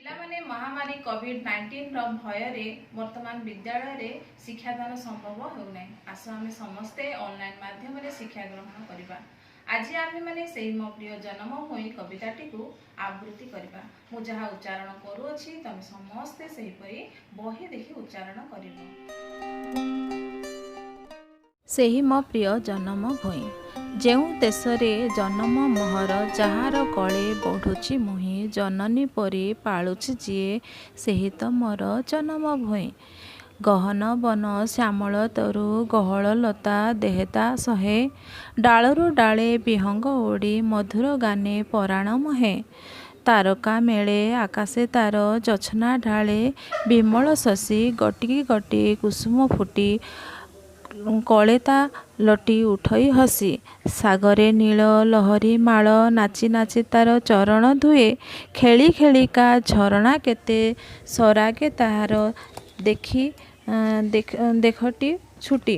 ପିଲାମାନେ ମହାମାରୀ କୋଭିଡ-19 ଭୟରେ ବର୍ତ୍ତମାନ ବିଦ୍ୟାଳୟରେ ଶିକ୍ଷାଦାନ ସମ୍ଭବ ହେଉନାହିଁ। ଆସ ଆମେ ସମସ୍ତେ ଅନଲାଇନ୍ ମାଧ୍ୟମରେ ଶିକ୍ଷା ଗ୍ରହଣ କରିବା। ଆଜି ଆମେମାନେ ସେହି ମୋ ପ୍ରିୟ ଜନମଭୂମି କବିତାଟିକୁ ଆବୃତ୍ତି କରିବା। ମୁଁ ଯାହା ଉଚ୍ଚାରଣ କରୁଅଛି ତମେ ସମସ୍ତେ ସେହିପରି ବହି ଦେଖି ଉଚ୍ଚାରଣ କରିବ। ସେହି ମୋ ପ୍ରିୟ ଜନମଭୂଇଁ, ଯେଉଁ ଦେଶରେ ଜନମ ମୋହର, ଯାହାର କଳେ ବଢ଼ୁଛି ମୁହିଁ, ଜନନୀ ପରି ପାଳୁଛି ଯିଏ, ସେହି ତ ମୋର ଜନମଭୂଇଁ। ଗହନ ବନ ଶ୍ୟାମଳ ତରୁ, ଗହଳ ଲତା ଦେହେତା ସହେ, ଡାଳରୁ ଡାଳେ ବିହଙ୍ଗ ଓଡ଼ି, ମଧୁର ଗାନେ ପରାଣ ମୋହେ। ତାରକା ମେଳେ ଆକାଶେ ତାର, ଜୋଛନା ଢାଳେ ବିମଳ ଶଶୀ, ଗୋଟିକି ଗୋଟି କୁସୁମ ଫୁଟି, କଳେ ତା ଲଟି ଉଠଇ ହସି। ସାଗରେ ନୀଳ ଲହରୀ ମାଳ, ନାଚି ନାଚି ତାର ଚରଣ ଧୁଏ, ଖେଳି ଖେଳିକା ଝରଣା କେତେ, ସରାଗେ ତାହାର ଦେଖଟି ଛୁଟି।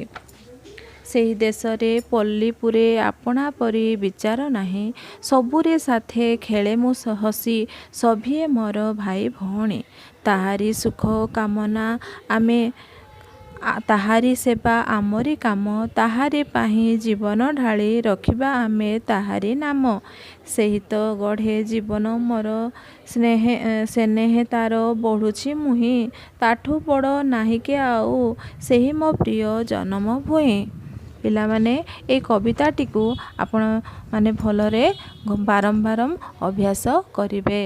ସେହି ଦେଶରେ ପଲ୍ଲୀପୁରେ ଆପଣା ପରି ବିଚାର ନାହିଁ, ସବୁରେ ସାଥେ ଖେଳେ ମୁଁ ହସି, ସଭିଏ ମୋର ଭାଇ ଭଉଣୀ। ତାହାରି ସୁଖ କାମନା ଆମେ, ତାହାରି ସେବା ଆମରି କାମ, ତାହାରି ପାଇଁ ଜୀବନ ଢାଳି ରଖିବା ଆମେ ତାହାରି ନାମ। ସେହି ତ ଗଢ଼େ ଜୀବନ ମୋର, ସ୍ନେହେ ତାର ବଢ଼ୁଛି ମୁହିଁ, ତାଠୁ ବଡ଼ ନାହିଁକେ ଆଉ, ସେହି ମୋ ପ୍ରିୟ ଜନମଭୂଇଁ। ପିଲାମାନେ এই କବିତାଟିକୁ ଆପଣମାନେ ଭଲରେ ବାରମ୍ବାର ଅଭ୍ୟାସ କରିବେ।